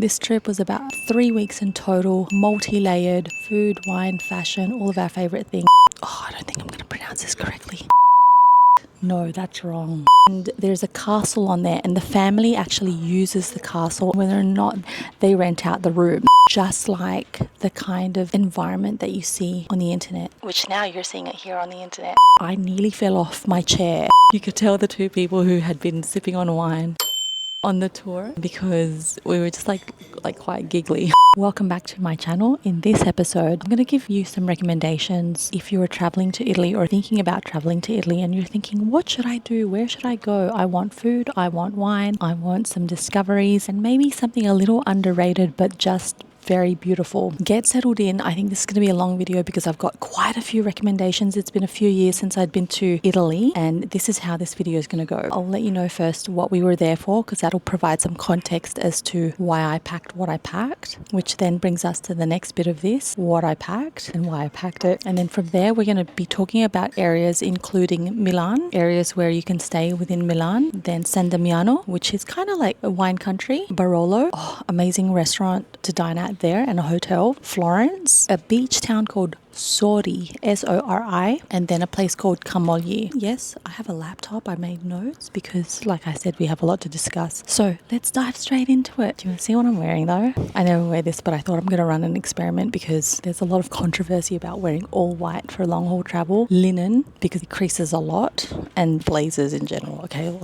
This trip was about 3 weeks in total, multi-layered, food, wine, fashion, all of our favorite things. Oh, I don't think I'm going to pronounce this correctly. No, that's wrong. And there's a castle on there, and the family actually uses the castle. Whether or not they rent out the room, just like the kind of environment that you see on the internet, which now you're seeing it here on the internet. I nearly fell off my chair. You could tell the two people who had been sipping on wine on the tour because we were just like quite giggly. Welcome back to my channel. In this episode, I'm going to give you some recommendations if you are traveling to Italy or thinking about traveling to Italy and you're thinking, what should I do? Where should I go? I want food, I want wine, I want some discoveries, and maybe something a little underrated but just very beautiful. Get settled in. I think this is going to be a long video because I've got quite a few recommendations. It's been a few years since I'd been to Italy, and this is how this video is going to go. I'll let you know first what we were there for, because that'll provide some context as to why I packed what I packed, which then brings us to the next bit of this, what I packed and why I packed it. And then from there, we're going to be talking about areas including Milan, areas where you can stay within Milan, then San Damiano, which is kind of like a wine country, Barolo, amazing restaurant to dine at there, and a hotel, Florence, a beach town called Sori, S-O-R-I, and then a place called Camogli. Yes, I have a laptop. I made notes because, like I said, we have a lot to discuss. So let's dive straight into it. Do you want to see what I'm wearing though? I never wear this, but I thought I'm going to run an experiment because there's a lot of controversy about wearing all white for long haul travel. Linen, because it creases a lot, and blazers in general, okay?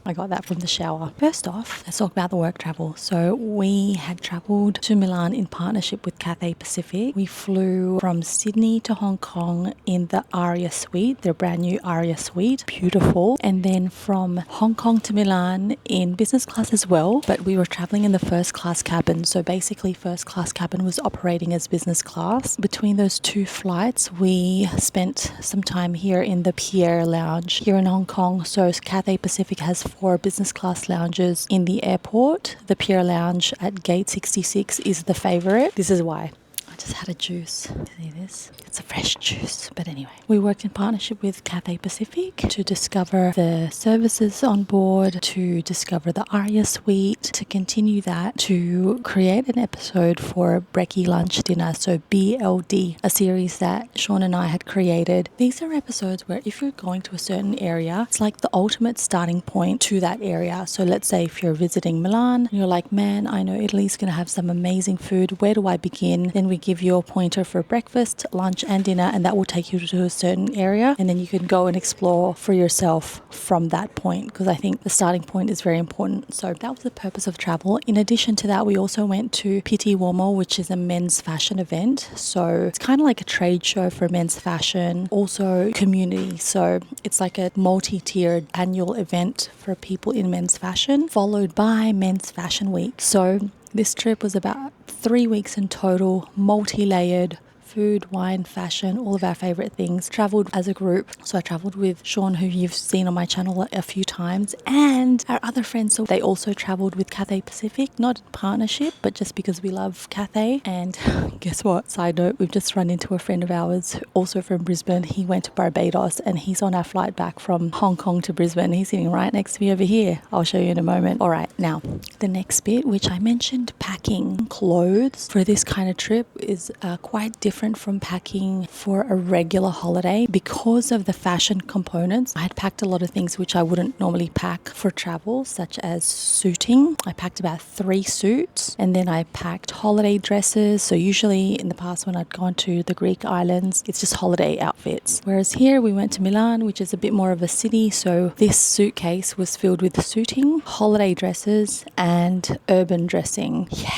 I got that from the shower. First off, let's talk about the work travel. So we had traveled to Milan in partnership with Cathay Pacific. We flew from Sydney to Hong Kong in the Aria Suite, their brand new Aria Suite. Beautiful. And then from Hong Kong to Milan in business class as well, but we were traveling in the first class cabin. So basically first class cabin was operating as business class. Between those two flights, we spent some time here in the Pierre Lounge here in Hong Kong. So Cathay Pacific has 4 business class lounges in the airport. The Pierre Lounge at gate 66 is the favorite. This is why. I just had a juice. See this? It's a fresh juice. But anyway, we worked in partnership with Cathay Pacific to discover the services on board, to discover the Aria Suite, to continue that, to create an episode for Brekkie Lunch Dinner, so BLD, a series that Sean and I had created. These are episodes where if you're going to a certain area, it's like the ultimate starting point to that area. So let's say if you're visiting Milan, and you're like, man, I know Italy's going to have some amazing food. Where do I begin? Then we give you a pointer for breakfast, lunch and dinner, and that will take you to a certain area, and then you can go and explore for yourself from that point, because I think the starting point is very important. So that was the purpose of travel. In addition to that, we also went to Pitti, which is a men's fashion event. So it's kind of like a trade show for men's fashion, also community. So it's like a multi-tiered annual event for people in men's fashion, followed by Men's Fashion Week. So this trip was about 3 weeks in total, multi-layered, food, wine, fashion, all of our favorite things. Traveled as a group. So I traveled with Sean, who you've seen on my channel a few times, and our other friends. So they also traveled with Cathay Pacific, not in partnership, but just because we love Cathay. And guess what? Side note, we've just run into a friend of ours, also from Brisbane. He went to Barbados and he's on our flight back from Hong Kong to Brisbane. He's sitting right next to me over here. I'll show you in a moment. All right, now the next bit, which I mentioned, packing clothes for this kind of trip is quite different from packing for a regular holiday because of the fashion components. I had packed a lot of things which I wouldn't normally pack for travel, such as suiting. I packed about 3 suits, and then I packed holiday dresses. So usually in the past when I'd gone to the Greek islands, it's just holiday outfits. Whereas here we went to Milan, which is a bit more of a city. So this suitcase was filled with suiting, holiday dresses, and urban dressing. Yeah.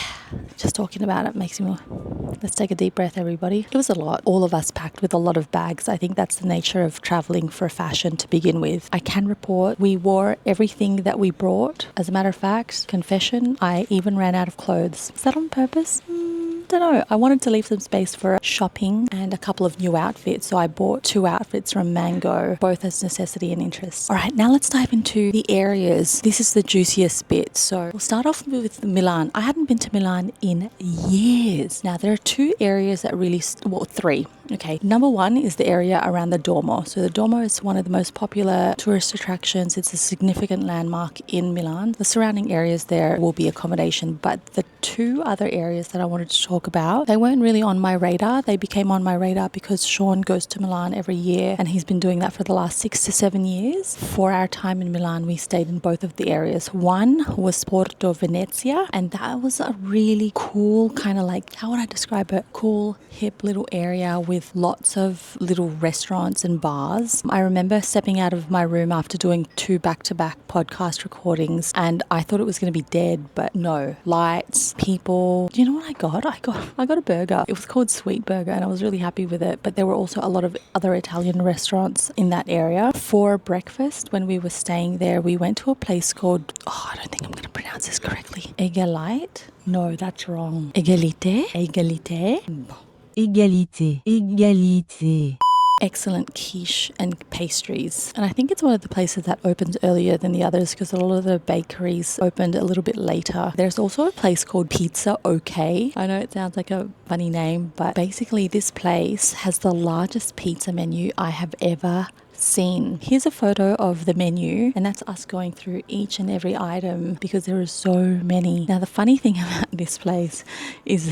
Just talking about it makes me... Let's take a deep breath, everybody. It was a lot. All of us packed with a lot of bags. I think that's the nature of traveling for fashion to begin with. I can report we wore everything that we brought. As a matter of fact, confession, I even ran out of clothes. Is that on purpose? Don't know. I wanted to leave some space for shopping and a couple of new outfits. So I bought 2 outfits from Mango, both as necessity and interest. All right, now let's dive into the areas. This is the juiciest bit. So we'll start off with Milan. I hadn't been to Milan in years. Now there are 2 areas that really, 3. Okay, number one is the area around the Duomo. So the Duomo is one of the most popular tourist attractions. It's a significant landmark in Milan. The surrounding areas there will be accommodation, but the two other areas that I wanted to talk about, they weren't really on my radar. They became on my radar because Sean goes to Milan every year, and he's been doing that for the last 6 to 7 years. For our time in Milan, we stayed in both of the areas. One was Porta Venezia, and that was a really cool kind of like, how would I describe it? Cool, hip little area with lots of little restaurants and bars. I remember stepping out of my room after doing 2 back-to-back podcast recordings, and I thought it was going to be dead, but no. Lights, people. Do you know what I got? I got a burger. It was called Sweet Burger, and I was really happy with it. But there were also a lot of other Italian restaurants in that area. For breakfast, when we were staying there, we went to a place called, I don't think I'm going to pronounce this correctly. Égalité? No, that's wrong. Égalité? Égalité? Égalité. Égalité. Excellent quiche and pastries. And I think it's one of the places that opens earlier than the others because a lot of the bakeries opened a little bit later. There's also a place called Pizza OK. I know it sounds like a funny name, but basically this place has the largest pizza menu I have ever seen. Here's a photo of the menu, and that's us going through each and every item because there are so many. Now the funny thing about this place is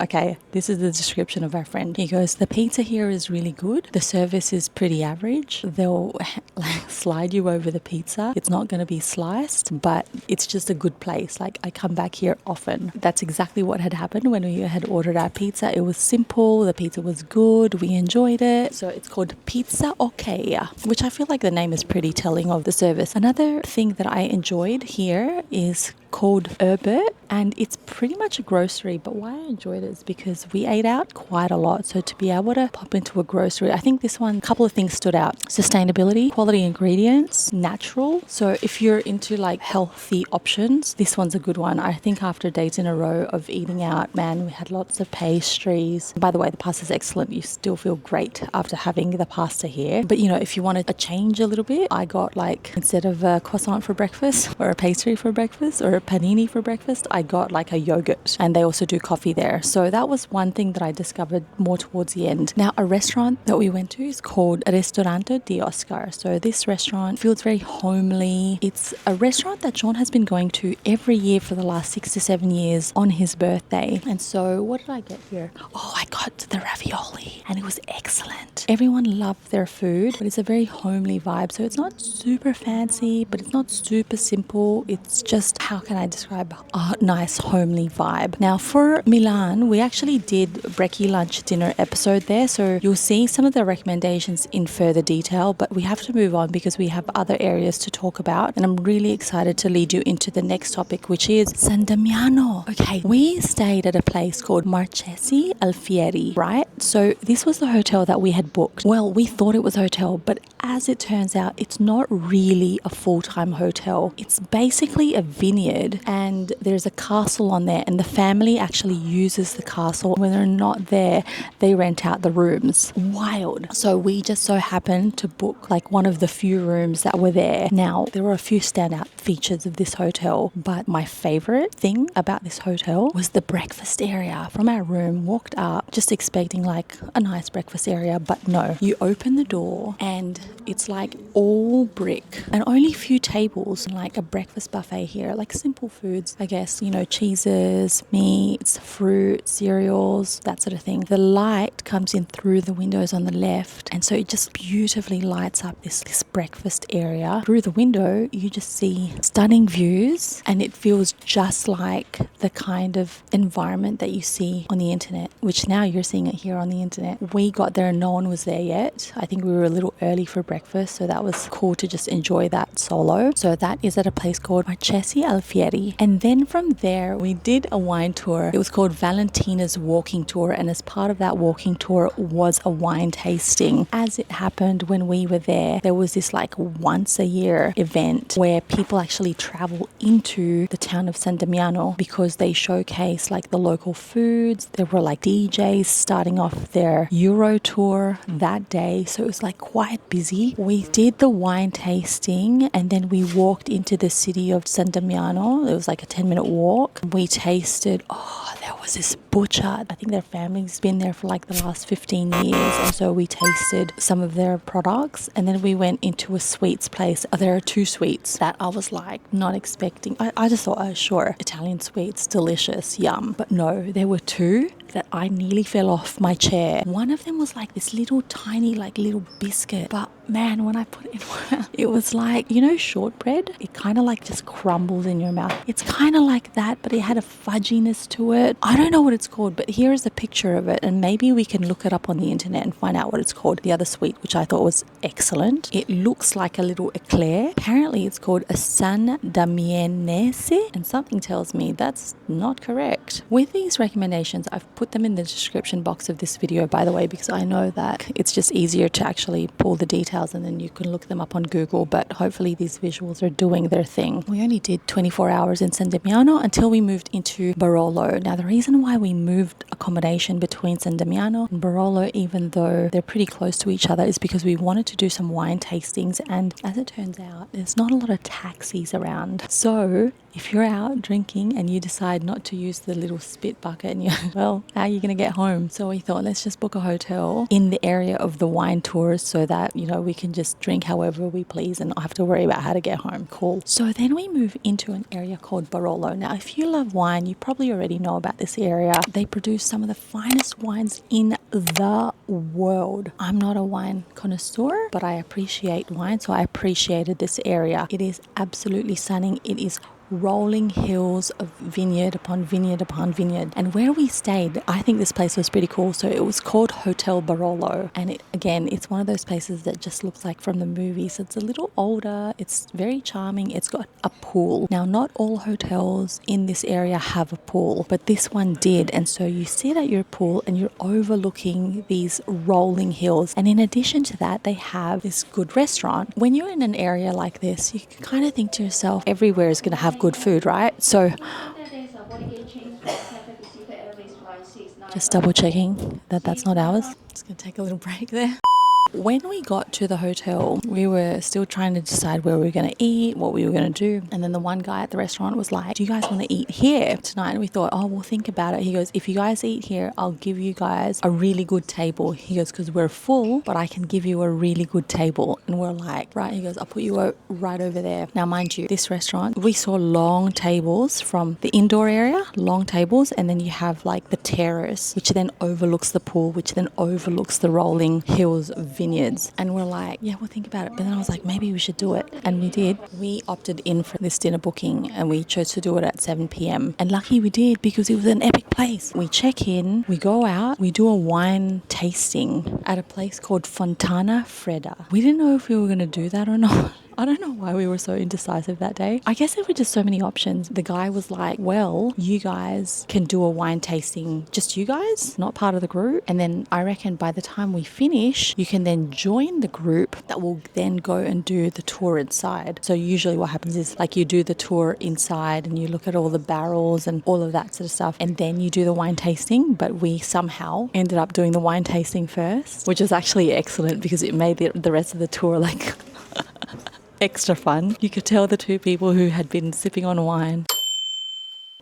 okay, this is the description of our friend. He goes, the pizza here is really good. The service is pretty average. They'll like slide you over the pizza. It's not going to be sliced, but it's just a good place. Like I come back here often. That's exactly what had happened when we had ordered our pizza. It was simple. The pizza was good. We enjoyed it. So it's called Pizza OK, which I feel like the name is pretty telling of the service. Another thing that I enjoyed here is called Erbert, and it's pretty much a grocery, but why I enjoyed it is because we ate out quite a lot. So to be able to pop into a grocery, I think this one, a couple of things stood out. Sustainability, quality ingredients, natural. So if you're into like healthy options, this one's a good one. I think after days in a row of eating out, man, we had lots of pastries. By the way, the pasta's excellent. You still feel great after having the pasta here. But you know, if you wanted a change a little bit, I got like, instead of a croissant for breakfast or a pastry for breakfast or a panini for breakfast, I got like a yogurt, and they also do coffee there. So that was one thing that I discovered more towards the end. Now, a restaurant that we went to is called Ristorante da Oscar. So this restaurant feels very homely. It's a restaurant that John has been going to every year for the last 6 to 7 years on his birthday. And so what did I get here? I got the ravioli, and it was excellent. Everyone loved their food, but it's a very homely vibe. So it's not super fancy, but it's not super simple. It's just, how can I describe a nice homely vibe? Now for Milan, we actually did brekkie lunch dinner episode there, so you'll see some of the recommendations in further detail, but we have to move on because we have other areas to talk about, and I'm really excited to lead you into the next topic, which is San Damiano. Okay, we stayed at a place called Marchesi Alfieri, right? So this was the hotel that we had booked. Well, we thought it was a hotel, but as it turns out, it's not really a full-time hotel. It's basically a vineyard, and there's a castle on there, and the family actually uses the castle. When they're not there, they rent out the rooms. Wild. So we just so happened to book like one of the few rooms that were there. Now, there were a few standout features of this hotel, but my favorite thing about this hotel was the breakfast area. From our room, walked up just expecting like a nice breakfast area, but no. You open the door and it's like all brick and only a few tables, and like a breakfast buffet here, like simple foods, I guess, you know, cheeses, meats, fruit, cereals, that sort of thing. The light comes in through the windows on the left, and so it just beautifully lights up this breakfast area. Through the window, you just see stunning views, and it feels just like the kind of environment that you see on the internet, which now you're seeing it here on the internet. We got there and no one was there yet. I think we were a little early for breakfast, so that was cool to just enjoy that solo. So that is at a place called Marchesi Alfieri. And then from there, we did a wine tour. It was called Valentina's walking tour, and as part of that walking tour was a wine tasting. As it happened when we were there was this like once a year event where people actually travel into the town of San Damiano because they showcase like the local foods. There were like DJs starting off their Euro tour that day, so it was like quite busy. We did the wine tasting, and then we walked into the city of San Damiano. It was like a 10-minute walk. We tasted, there was this butcher. I think their family's been there for like the last 15 years. And so we tasted some of their products. And then we went into a sweets place. There are two sweets that I was like not expecting. I just thought, oh, sure, Italian sweets, delicious, yum. But no, there were two that I nearly fell off my chair. One of them was like this little tiny like little biscuit, but man, when I put it in, it was like, you know, shortbread, it kind of like just crumbled in your mouth. It's kind of like that, but it had a fudginess to it. I don't know what it's called, but here is a picture of it, and maybe we can look it up on the internet and find out what it's called. The other sweet, which I thought was excellent, it looks like a little eclair. Apparently it's called a San Damianese, and something tells me that's not correct. With these recommendations, I've put them in the description box of this video, by the way, because I know that it's just easier to actually pull the details and then you can look them up on Google, but hopefully these visuals are doing their thing. We only did 24 hours in San Damiano until we moved into Barolo. Now, the reason why we moved accommodation between San Damiano and Barolo, even though they're pretty close to each other, is because we wanted to do some wine tastings, and as it turns out, there's not a lot of taxis around. So if you're out drinking and you decide not to use the little spit bucket and you're, well, how are you going to get home? So we thought, let's just book a hotel in the area of the wine tours so that, you know, we can just drink however we please and not have to worry about how to get home. Cool. So then we move into an area called Barolo. Now, if you love wine, you probably already know about this area. They produce some of the finest wines in the world. I'm not a wine connoisseur, but I appreciate wine, so I appreciated this area. It is absolutely stunning. It is rolling hills of vineyard upon vineyard upon vineyard. And where we stayed, I think this place was pretty cool. So it was called Hotel Barolo. And it's one of those places that just looks like from the movies. It's a little older. It's very charming. It's got a pool. Now, not all hotels in this area have a pool, but this one did. And so you sit at your pool and you're overlooking these rolling hills. And in addition to that, they have this good restaurant. When you're in an area like this, you can kind of think to yourself, everywhere is going to have good food, right? So just double checking that that's not ours. Just gonna take a little break there. When we got to the hotel, we were still trying to decide where we were going to eat, what we were going to do. And then the one guy at the restaurant was like, do you guys want to eat here tonight? And we thought, oh, we'll think about it. He goes, if you guys eat here, I'll give you guys a really good table. He goes, because we're full, but I can give you a really good table. And we're like, right. He goes, I'll put you right over there. Now, mind you, this restaurant, we saw long tables from the indoor area, long tables. And then you have like the terrace, which then overlooks the pool, which then overlooks the rolling hills of vineyards. And we're like, yeah, we'll think about it. But then I was like, maybe we should do it. And we did. We opted in for this dinner booking and we chose to do it at 7 p.m. And lucky we did, because it was an epic place. We check in, we go out, we do a wine tasting at a place called FontanaFredda. We didn't know if we were going to do that or not. I don't know why we were so indecisive that day. I guess there were just so many options. The guy was like, well, you guys can do a wine tasting, just you guys, not part of the group. And then I reckon by the time we finish, you can then join the group that will then go and do the tour inside. So usually what happens is like you do the tour inside and you look at all the barrels and all of that sort of stuff. And then you do the wine tasting. But we somehow ended up doing the wine tasting first, which was actually excellent because it made the rest of the tour like extra fun. You could tell the two people who had been sipping on wine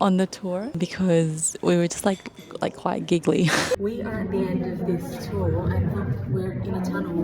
on the tour because we were just like quite giggly. We are at the end of this tour and we're in a tunnel.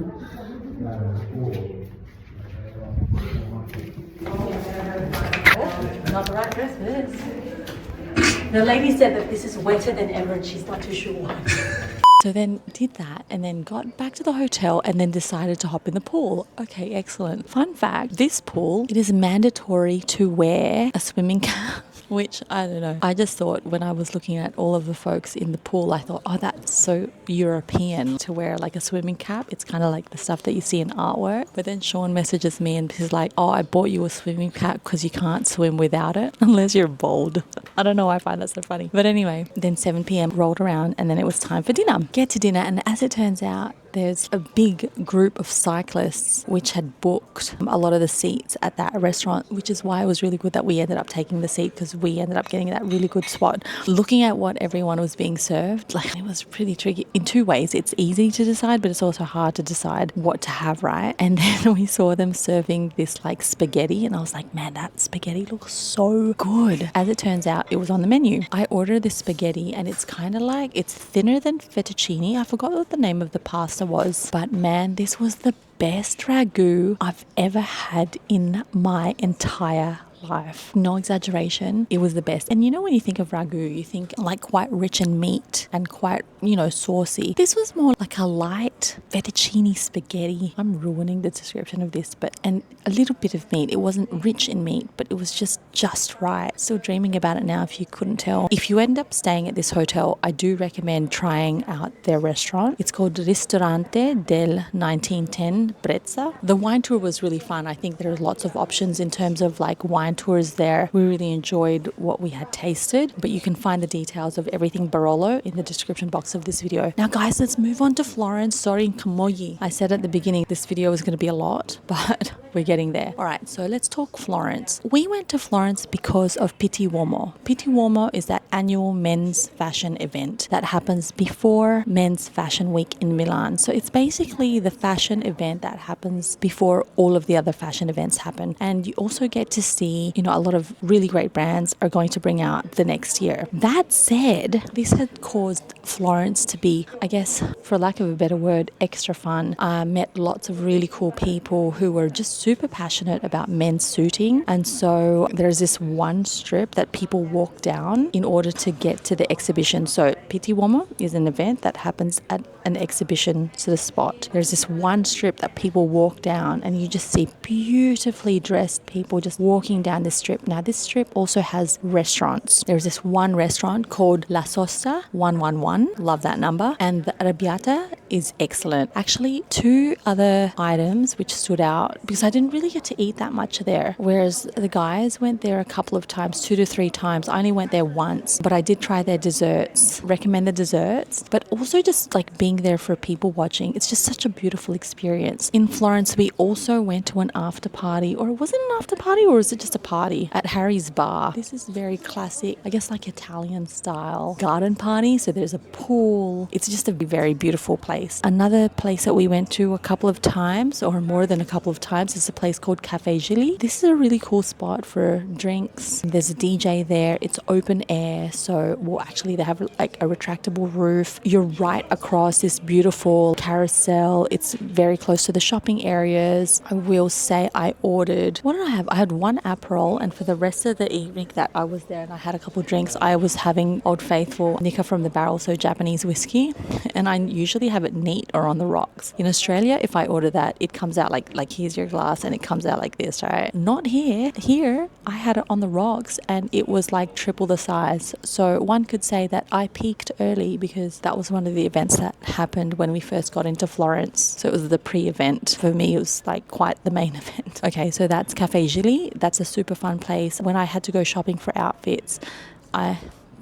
Not the right dress for this. The lady said that this is wetter than ever and she's not too sure why. So then did that and then got back to the hotel and then decided to hop in the pool. Okay, excellent. Fun fact, this pool, it is mandatory to wear a swimming cap. Which, I don't know. I just thought when I was looking at all of the folks in the pool, I thought, oh, that's so European to wear like a swimming cap. It's kind of like the stuff that you see in artwork. But then Sean messages me and he's like, oh, I bought you a swimming cap because you can't swim without it unless you're bold. I don't know why I find that so funny. But anyway, then 7 p.m. rolled around and then it was time for dinner. Get to dinner, and as it turns out, there's a big group of cyclists which had booked a lot of the seats at that restaurant, which is why it was really good that we ended up taking the seat, because we ended up getting that really good spot. Looking at what everyone was being served, like, it was pretty tricky in two ways. It's easy to decide, but it's also hard to decide what to have, right? And then we saw them serving this like spaghetti, and I was like, man, that spaghetti looks so good. As it turns out, it was on the menu. I ordered this spaghetti, and it's kind of like, it's thinner than fettuccine. I forgot what the name of the pasta was, but man, this was the best ragu I've ever had in my entire life. No exaggeration, it was the best. And you know, when you think of ragu, you think like quite rich in meat and quite, you know, saucy. This was more like a light fettuccine spaghetti. I'm ruining the description of this, but and a little bit of meat. It wasn't rich in meat, but it was just right. Still dreaming about it now, if you couldn't tell. If you end up staying at this hotel, I do recommend trying out their restaurant. It's called Ristorante del 1910 Brezza. The wine tour was really fun. I think there are lots of options in terms of like wine tours there. We really enjoyed what we had tasted, but you can find the details of everything Barolo in the description box of this video. Now guys, let's move on to Florence, Sori and Camogli. I said at the beginning this video was going to be a lot, but we're getting there. All right, so let's talk Florence. We went to Florence because of Pitti. Pitti is that annual men's fashion event that happens before Men's Fashion Week in Milan. So it's basically the fashion event that happens before all of the other fashion events happen. And you also get to see, you know, a lot of really great brands are going to bring out the next year. That said, this had caused Florence to be, I guess, for lack of a better word, extra fun. I met lots of really cool people who were just super passionate about men's suiting. And so there's this one strip that people walk down in order to get to the exhibition. So Pitti is an event that happens at an exhibition sort of spot. There's this one strip that people walk down, and you just see beautifully dressed people just walking down this strip. Now this strip also has restaurants. There's this one restaurant called La Sosta 111. Love that number. And the arrabbiata is excellent. Actually, two other items which stood out, because I didn't really get to eat that much there, whereas the guys went there a couple of times, 2 to 3 times. I only went there once, but I did try their desserts. Recommend the desserts, but also just like being there for people watching. It's just such a beautiful experience. In Florence, we also went to an after party, or was it an after party, or is it just a party at Harry's Bar? This is very classic, I guess, like Italian style garden party. So there's a pool. It's just a very beautiful place. Another place that we went to a couple of times, or more than a couple of times, is a place called Caffè Gilli. This is a really cool spot for drinks. There's a DJ there. It's open air. So, well, actually they have like a retractable roof. You're right across this beautiful carousel. It's very close to the shopping areas. I will say I ordered, what did I have? I had one Aperol, and for the rest of the evening that I was there and I had a couple of drinks, I was having Old Faithful Nika from the barrel, so Japanese whiskey, and I usually have it neat or on the rocks. In Australia, if I order that, it comes out like here's your glass, and it comes out like this, right? Not here. Here, I had it on the rocks, and it was like triple the size. So one could say that I peaked early, because that was one of the events that happened when we first got into Florence. So it was the pre-event. For me, it was like quite the main event. Okay, so that's Caffè Gilli. That's a super fun place. When I had to go shopping for outfits,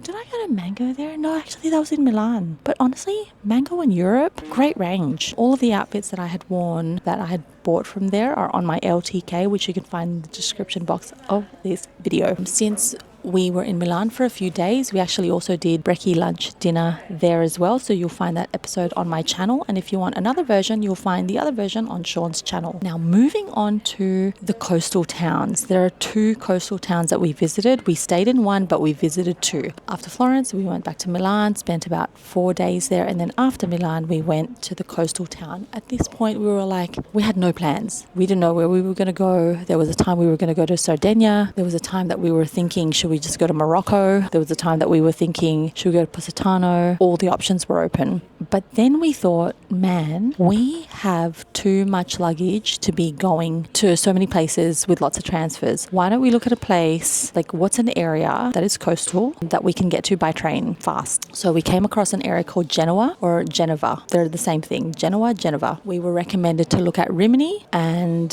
did I get a mango there? No, actually that was in Milan. But honestly, mango in Europe, great range. All of the outfits that I had worn, that I had bought from there, are on my LTK, which you can find in the description box of this video. Since we were in Milan for a few days, we actually also did brekkie lunch dinner there as well, so you'll find that episode on my channel, and if you want another version, you'll find the other version on Sean's channel. Now moving on to the coastal towns. There are 2 coastal towns that we visited. We stayed in one, but we visited 2. After Florence, we went back to Milan, spent about 4 days there, and then after Milan we went to the coastal town. At this point we were like, we had no plans. We didn't know where we were going to go. There was a time we were going to go to Sardinia. There was a time that we were thinking, should we just go to Morocco? There was a time that we were thinking, should we go to Positano? All the options were open. But then we thought, man, we have too much luggage to be going to so many places with lots of transfers. Why don't we look at a place, like what's an area that is coastal that we can get to by train fast? So we came across an area called Genoa or Genova. They're the same thing, Genoa, Genova. We were recommended to look at Rimini and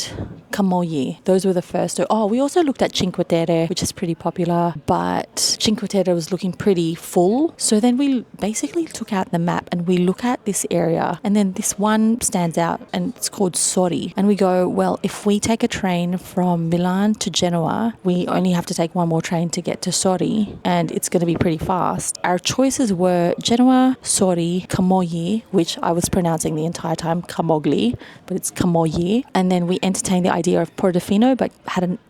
Camogli. Those were the first 2. Oh, we also looked at Cinque Terre, which is pretty popular. area, but Cinque Terre was looking pretty full. So then we basically took out the map and we look at this area, and then this one stands out and it's called Sori. And we go, well, if we take a train from Milan to Genoa, we only have to take one more train to get to Sori, and it's going to be pretty fast. Our choices were Genoa, Sori, Camogli, which I was pronouncing the entire time Camogli, but it's Camogli. And then we entertained the idea of Portofino, but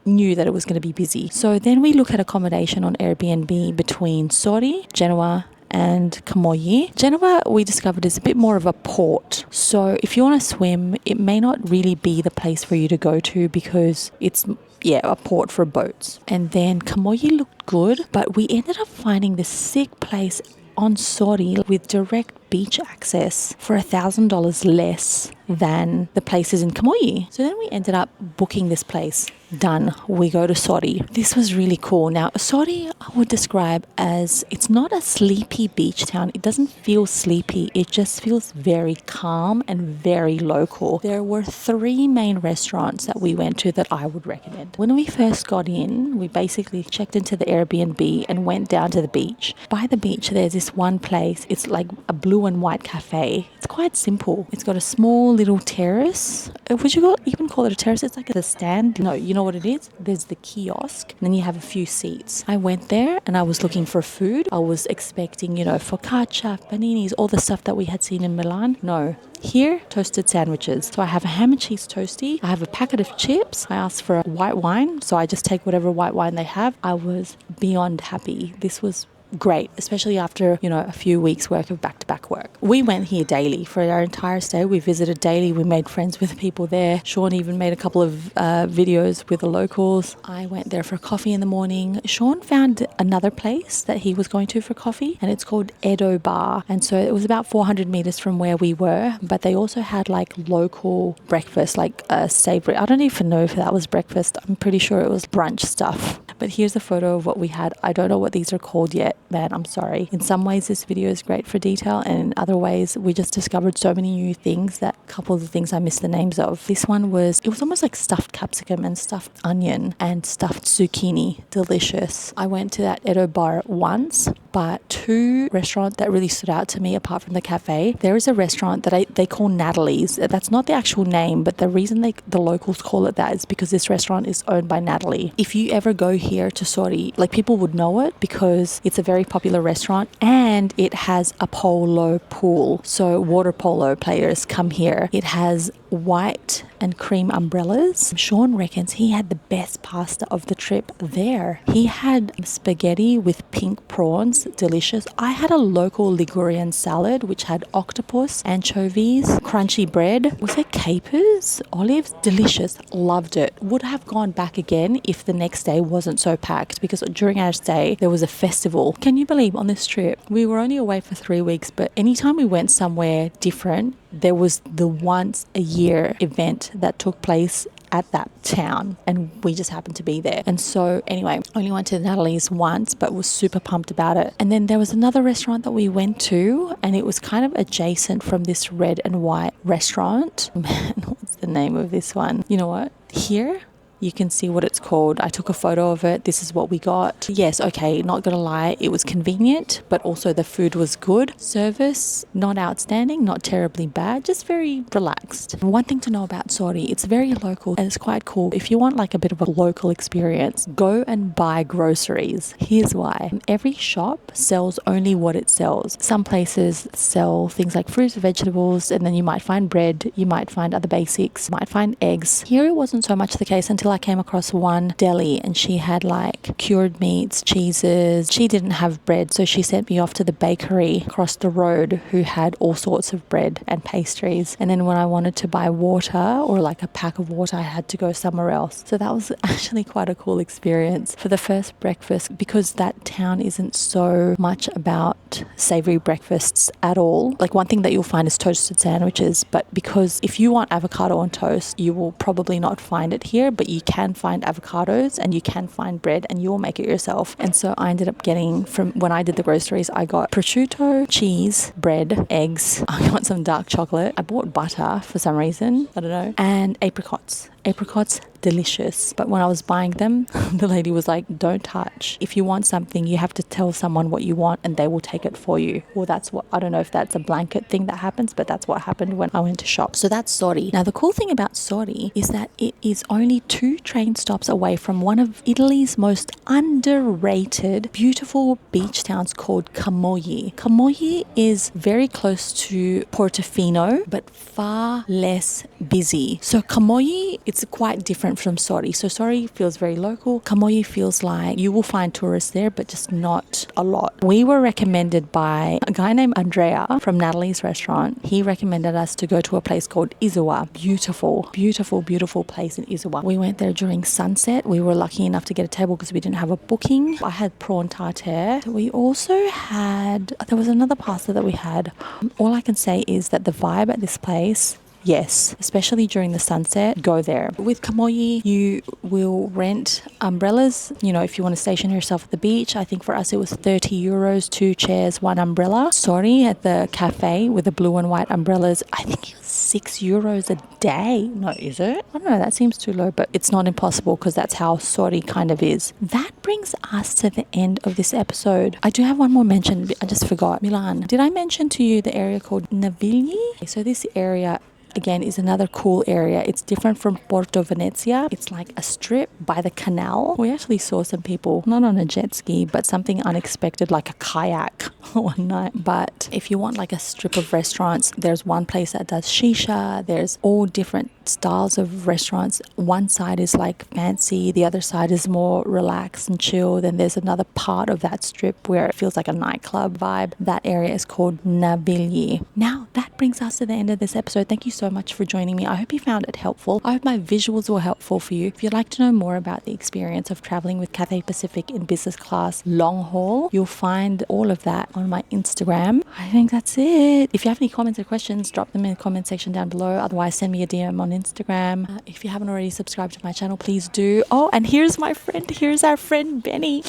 knew that it was going to be busy. So then we look at accommodation on Airbnb between Sori, Genoa, and Camogli. Genoa, we discovered, is a bit more of a port. So if you want to swim, it may not really be the place for you to go to because it's a port for boats. And then Camogli looked good, but we ended up finding this sick place on Sori with direct beach access for $1,000 less than the places in Camogli. So then we ended up booking this place. Done. We go to Sori. This was really cool. Now, Sori I would describe as, it's not a sleepy beach town. It doesn't feel sleepy. It just feels very calm and very local. There were 3 main restaurants that we went to that I would recommend. When we first got in, we basically checked into the Airbnb and went down to the beach. By the beach, there's this one place. It's like a blue and white cafe. It's quite simple. It's got a small little terrace. Would you even call it a terrace? It's like a stand. No, you know what it is? There's the kiosk, and then you have a few seats. I went there and I was looking for food. I was expecting, focaccia, paninis, all the stuff that we had seen in Milan. No. Here, toasted sandwiches. So I have a ham and cheese toastie. I have a packet of chips. I asked for a white wine, so I just take whatever white wine they have. I was beyond happy. This was great, especially after, a few weeks work of back-to-back work. We went here daily for our entire stay. We visited daily. We made friends with people there. Sean even made a couple of videos with the locals. I went there for coffee in the morning. Sean found another place that he was going to for coffee, and it's called Edo Bar. And so it was about 400 meters from where we were, but they also had like local breakfast, like savory. I don't even know if that was breakfast. I'm pretty sure it was brunch stuff. But here's a photo of what we had. I don't know what these are called yet. Man, I'm sorry. In some ways, this video is great for detail, and in other ways, we just discovered so many new things that a couple of the things I missed the names of. This one it was almost like stuffed capsicum and stuffed onion and stuffed zucchini. Delicious. I went to that Edo Bar once, but 2 restaurants that really stood out to me apart from the cafe. There is a restaurant that they call Natalie's. That's not the actual name, but the reason the locals call it that is because this restaurant is owned by Natalie. If you ever go here to Sori, people would know it because it's a very popular restaurant and it has a polo pool. So water polo players come here. It has white and cream umbrellas. Sean reckons he had the best pasta of the trip there. He had spaghetti with pink prawns, delicious. I had a local Ligurian salad which had octopus, anchovies, crunchy bread. Was it capers? Olives? Delicious. Loved it. Would have gone back again if the next day wasn't so packed, because during our stay there was a festival. Can you believe on this trip we were only away for 3 weeks, but anytime we went somewhere different, there was the once a year event that took place at that town, and we just happened to be there. And so anyway, only went to Natalie's once, but was super pumped about it. And then there was another restaurant that we went to, and it was kind of adjacent from this red and white restaurant. Man, what's the name of this one? You know what? Here you can see what it's called. I took a photo of it. This is what we got. Yes, okay, not gonna lie, it was convenient, but also the food was good. Service, not outstanding, not terribly bad, just very relaxed. One thing to know about Sori, it's very local and it's quite cool. If you want like a bit of a local experience, go and buy groceries. Here's why. Every shop sells only what it sells. Some places sell things like fruits and vegetables, and then you might find bread, you might find other basics, you might find eggs. Here it wasn't so much the case until I came across one deli, and she had like cured meats, cheeses. She didn't have bread, so she sent me off to the bakery across the road who had all sorts of bread and pastries. And then when I wanted to buy water or like a pack of water, I had to go somewhere else. So that was actually quite a cool experience for the first breakfast, because that town isn't so much about savory breakfasts at all. Like one thing that you'll find is toasted sandwiches, but because if you want avocado on toast, you will probably not find it here, but you can find avocados and you can find bread and you will make it yourself. And so I ended up getting, from when I did the groceries, I got prosciutto, cheese, bread, eggs. I got some dark chocolate. I bought butter for some reason, I don't know, and apricots. Apricots, delicious. But when I was buying them, the lady was like, don't touch. If you want something, you have to tell someone what you want and they will take it for you. Well, that's what, I don't know if that's a blanket thing that happens, but that's what happened when I went to shop. So that's Sori. Now, the cool thing about Sori is that it is only 2 train stops away from one of Italy's most underrated, beautiful beach towns called Camogli. Camogli is very close to Portofino, but far less busy. So Camogli, it's quite different from Sori. So Sori feels very local. Camogli feels like you will find tourists there, but just not a lot. We were recommended by a guy named Andrea from Natalie's restaurant. He recommended us to go to a place called Isola. Beautiful, beautiful, beautiful place in Isola. We went there during sunset. We were lucky enough to get a table because we didn't have a booking. I had prawn tartare. We also had, there was another pasta that we had. All I can say is that the vibe at this place, yes, especially during the sunset, go there. With Camogli, you will rent umbrellas, you know, if you want to station yourself at the beach. I think for us it was 30 euros, 2 chairs, 1 umbrella. Sori at the cafe with the blue and white umbrellas, I think it was 6 euros a day. No, is it? I don't know, that seems too low, but it's not impossible because that's how Sori kind of is. That brings us to the end of this episode. I do have one more mention. I just forgot. Milan. Did I mention to you the area called Navigli? So this area, again, is another cool area. It's different from Porta Venezia. It's like a strip by the canal. We actually saw some people, not on a jet ski, but something unexpected like a kayak one night. But if you want like a strip of restaurants, there's one place that does shisha. There's all different styles of restaurants. One side is like fancy. The other side is more relaxed and chill. Then there's another part of that strip where it feels like a nightclub vibe. That area is called Navigli. Now, that brings us to the end of this episode. Thank you so much for joining me. I hope you found it helpful. I hope my visuals were helpful for you. If you'd like to know more about the experience of traveling with Cathay Pacific in business class long haul, you'll find all of that on my Instagram. I think that's it. If you have any comments or questions, drop them in the comment section down below. Otherwise, send me a DM on Instagram. If you haven't already subscribed to my channel, please do. Oh, and here's my friend. Here's our friend Benny.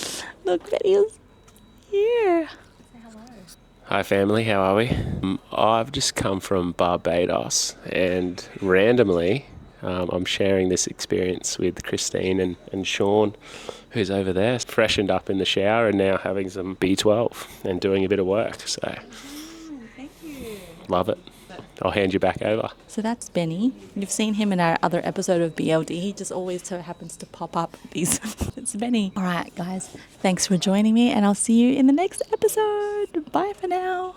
Look, Benny is here. Hi family, how are we? I've just come from Barbados and randomly I'm sharing this experience with Christine and Sean, who's over there, freshened up in the shower and now having some B12 and doing a bit of work. So, Thank you. Love it. I'll hand you back over. So that's Benny. You've seen him in our other episode of BLD. He just always so happens to pop up these. It's Benny. All right, guys. Thanks for joining me, and I'll see you in the next episode. Bye for now.